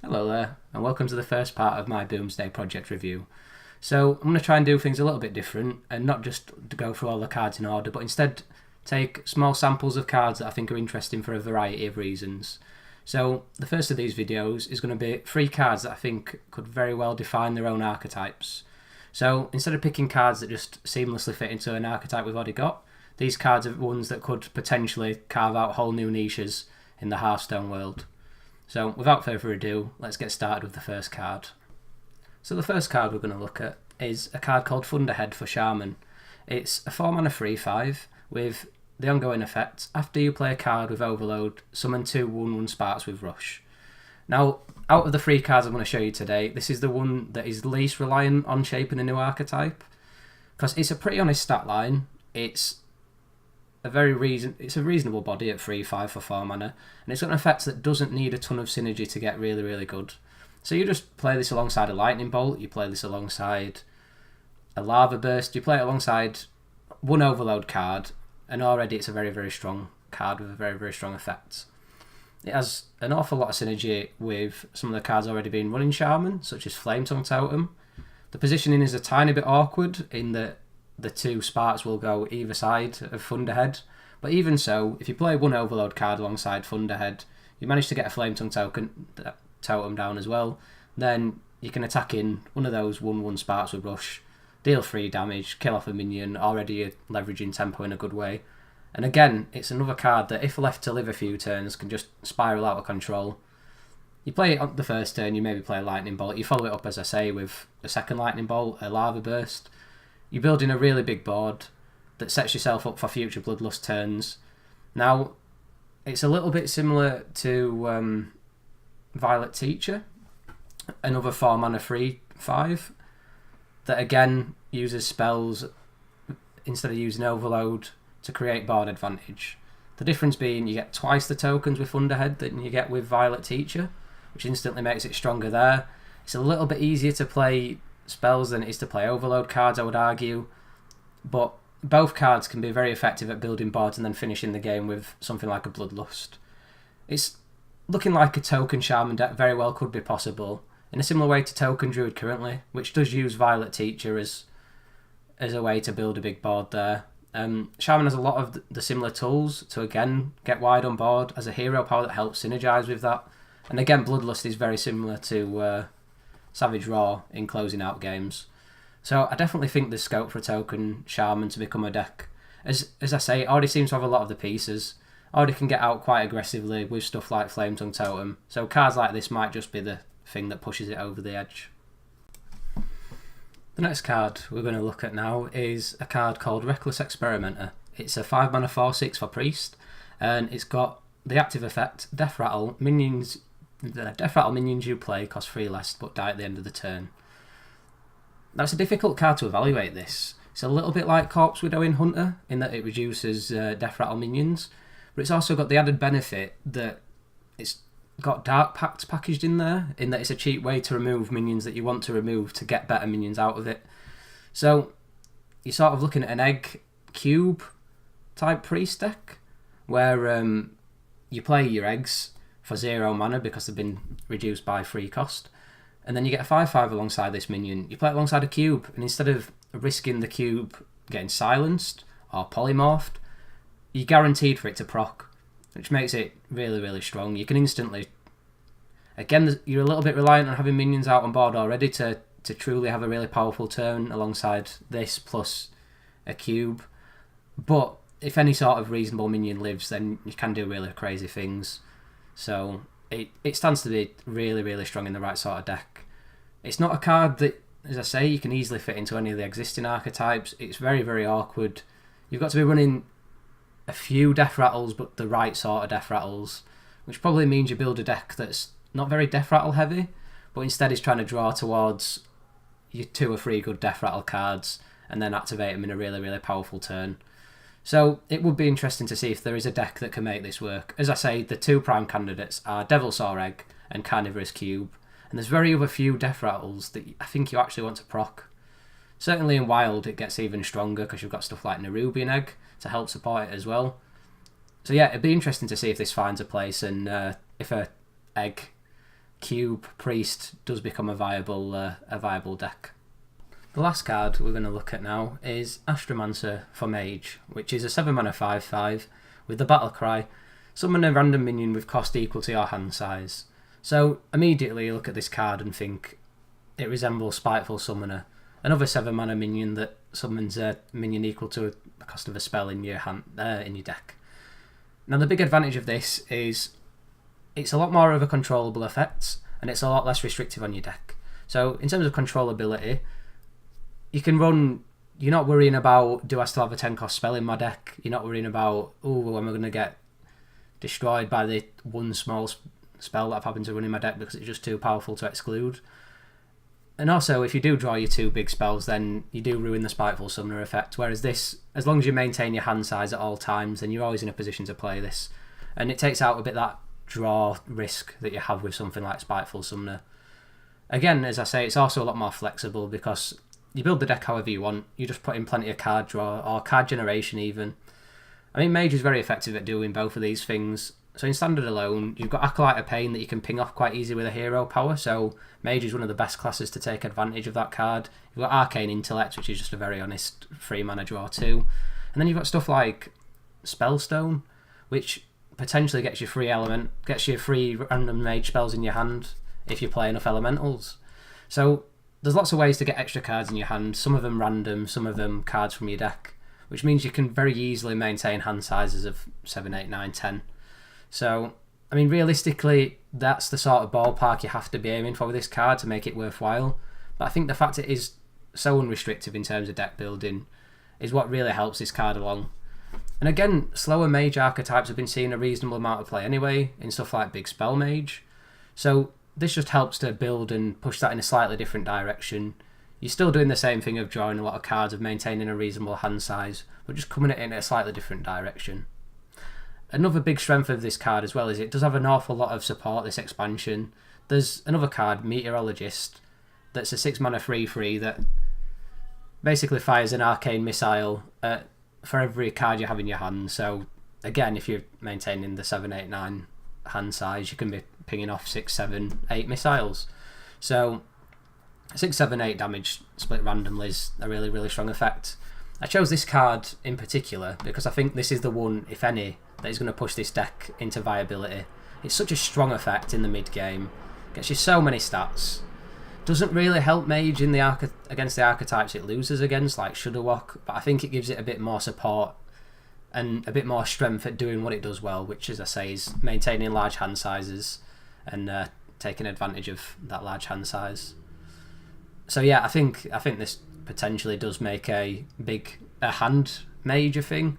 Hello there, and welcome to the first part of my Boomsday project review. So I'm going to try and do things a little bit different, and not just to go through all the cards in order, but instead take small samples of cards that I think are interesting for a variety of reasons. So the first of these videos is going to be 3 cards that I think could very well define their own archetypes. So instead of picking cards that just seamlessly fit into an archetype we've already got, these cards are ones that could potentially carve out whole new niches in the Hearthstone world. So without further ado, let's get started with the first card. So the first card we're going to look at is a card called Thunderhead for Shaman. It's a 4-mana 3/5 with the ongoing effect: after you play a card with Overload, summon 2 1/1 sparks with Rush. Now, out of the 3 cards I'm going to show you today, this is the one that is least reliant on shaping a new archetype, because it's a pretty honest stat line. It's a reasonable body at 3/5 for 4 mana, and it's got an effect that doesn't need a ton of synergy to get really, really good. So you just play this alongside a Lightning Bolt, you play this alongside a Lava Burst, you play it alongside one Overload card, and already it's a very, very strong card with a very, very strong effect. It has an awful lot of synergy with some of the cards already being running Shaman, such as Flametongue Totem. The positioning is a tiny bit awkward in that the 2 sparks will go either side of Thunderhead, but even so, if you play one Overload card alongside Thunderhead, you manage to get a Flametongue Totem down as well, then you can attack in one of those 1/1 sparks with Rush, deal 3 damage, kill off a minion, already you're leveraging tempo in a good way. And again, it's another card that if left to live a few turns can just spiral out of control. You play it on the first turn, you maybe play a Lightning Bolt, you follow it up, as I say, with a second Lightning Bolt, a Lava Burst. You're building a really big board that sets yourself up for future Bloodlust turns. Now, it's a little bit similar to Violet Teacher, another 4-mana 3/5 that again uses spells instead of using Overload to create board advantage. The difference being you get twice the tokens with Thunderhead than you get with Violet Teacher, which instantly makes it stronger there. It's a little bit easier to play spells than it is to play Overload cards, I would argue, but both cards can be very effective at building boards and then finishing the game with something like a Bloodlust. It's looking like a token Shaman deck very well could be possible, in a similar way to Token Druid currently, which does use Violet Teacher as a way to build a big board there. Shaman has a lot of the similar tools to again get wide on board as a hero power that helps synergise with that, and again Bloodlust is very similar to Savage Raw in closing out games. So I definitely think there's scope for a token Shaman to become a deck. As I say, it already seems to have a lot of the pieces. Already can get out quite aggressively with stuff like Flametongue Totem. So cards like this might just be the thing that pushes it over the edge. The next card we're going to look at now is a card called Reckless Experimenter. It's a 5-mana 4/6 for Priest, and it's got the active effect Death Rattle minions. The Death Rattle minions you play cost 3 less but die at the end of the turn. That's a difficult card to evaluate this. It's a little bit like Corpse Widow in Hunter in that it reduces Death Rattle minions, but it's also got the added benefit that it's got Dark Pact packaged in there, in that it's a cheap way to remove minions that you want to remove to get better minions out of it. So you're sort of looking at an egg cube type priest deck where you play your eggs for 0 mana because they've been reduced by 3 cost, and then you get a 5/5 alongside this minion. You play it alongside a cube, and instead of risking the cube getting silenced or polymorphed, you're guaranteed for it to proc, which makes it really, really strong. You can instantly... Again, you're a little bit reliant on having minions out on board already to truly have a really powerful turn alongside this plus a cube. But if any sort of reasonable minion lives, then you can do really crazy things. So it stands to be really, really strong in the right sort of deck. It's not a card that, as I say, you can easily fit into any of the existing archetypes. It's very, very awkward. You've got to be running a few Death Rattles, but the right sort of Death Rattles, which probably means you build a deck that's not very Death Rattle heavy, but instead is trying to draw towards your 2 or 3 good Death Rattle cards and then activate them in a really, really powerful turn. So it would be interesting to see if there is a deck that can make this work. As I say, the 2 prime candidates are Devilsaur Egg and Carnivorous Cube, and there's very other few Death Rattles that I think you actually want to proc. Certainly in Wild it gets even stronger because you've got stuff like Nerubian Egg to help support it as well. So yeah, it'd be interesting to see if this finds a place and if a egg Cube Priest does become a viable deck. The last card we're going to look at now is Astromancer for Mage, which is a 7 mana 5/5 with the battle cry, summon a random minion with cost equal to your hand size. So immediately you look at this card and think it resembles Spiteful Summoner, another 7 mana minion that summons a minion equal to the cost of a spell in your deck. Now the big advantage of this is it's a lot more of a controllable effect, and it's a lot less restrictive on your deck. So in terms of controllability, you can run. You're not worrying about, do I still have a 10 cost spell in my deck? You're not worrying about, oh, am I going to get destroyed by the one small spell that I've happened to run in my deck because it's just too powerful to exclude. And also, if you do draw your 2 big spells, then you do ruin the Spiteful Summoner effect. Whereas this, as long as you maintain your hand size at all times, then you're always in a position to play this. And it takes out a bit that draw risk that you have with something like Spiteful Summoner. Again, as I say, it's also a lot more flexible because you build the deck however you want. You just put in plenty of card draw or card generation even. I mean, Mage is very effective at doing both of these things. So in Standard alone, you've got Acolyte of Pain that you can ping off quite easy with a hero power. So Mage is one of the best classes to take advantage of that card. You've got Arcane Intellect, which is just a very honest 3 mana draw too. And then you've got stuff like Spellstone, which potentially gets you free element, gets you free random mage spells in your hand if you play enough elementals. So there's lots of ways to get extra cards in your hand, some of them random, some of them cards from your deck, which means you can very easily maintain hand sizes of 7, 8, 9, 10. So, I mean, realistically, that's the sort of ballpark you have to be aiming for with this card to make it worthwhile. But I think the fact it is so unrestrictive in terms of deck building is what really helps this card along. And again, slower mage archetypes have been seeing a reasonable amount of play anyway, in stuff like Big Spell Mage. So this just helps to build and push that in a slightly different direction. You're still doing the same thing of drawing a lot of cards, of maintaining a reasonable hand size, but just coming at it in a slightly different direction. Another big strength of this card as well is it does have an awful lot of support, this expansion. There's another card, Meteorologist, that's a 6 mana 3/3 that basically fires an arcane missile for every card you have in your hand. So again, if you're maintaining the 7, 8, 9 hand size, you can be pinging off 6, 7, 8 missiles. So 6, 7, 8 damage split randomly is a really, really strong effect. I chose this card in particular because I think this is the one, if any, that is going to push this deck into viability. It's such a strong effect in the mid game, gets you so many stats. Doesn't really help Mage in the against the archetypes it loses against, like Shudderwock, but I think it gives it a bit more support and a bit more strength at doing what it does well, which, as I say, is maintaining large hand sizes and taking advantage of that large hand size. So yeah, I think this potentially does make a hand Mage a thing,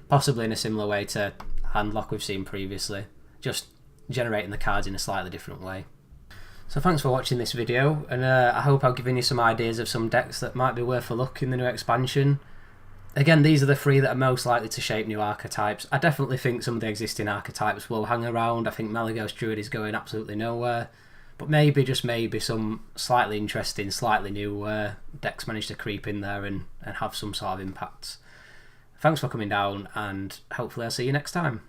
possibly in a similar way to Handlock we've seen previously, just generating the cards in a slightly different way. So thanks for watching this video, and I hope I've given you some ideas of some decks that might be worth a look in the new expansion. Again, these are the 3 that are most likely to shape new archetypes. I definitely think some of the existing archetypes will hang around. I think Malygos Druid is going absolutely nowhere. But maybe, just maybe, some slightly interesting, slightly new decks manage to creep in there and have some sort of impact. Thanks for coming down, and hopefully I'll see you next time.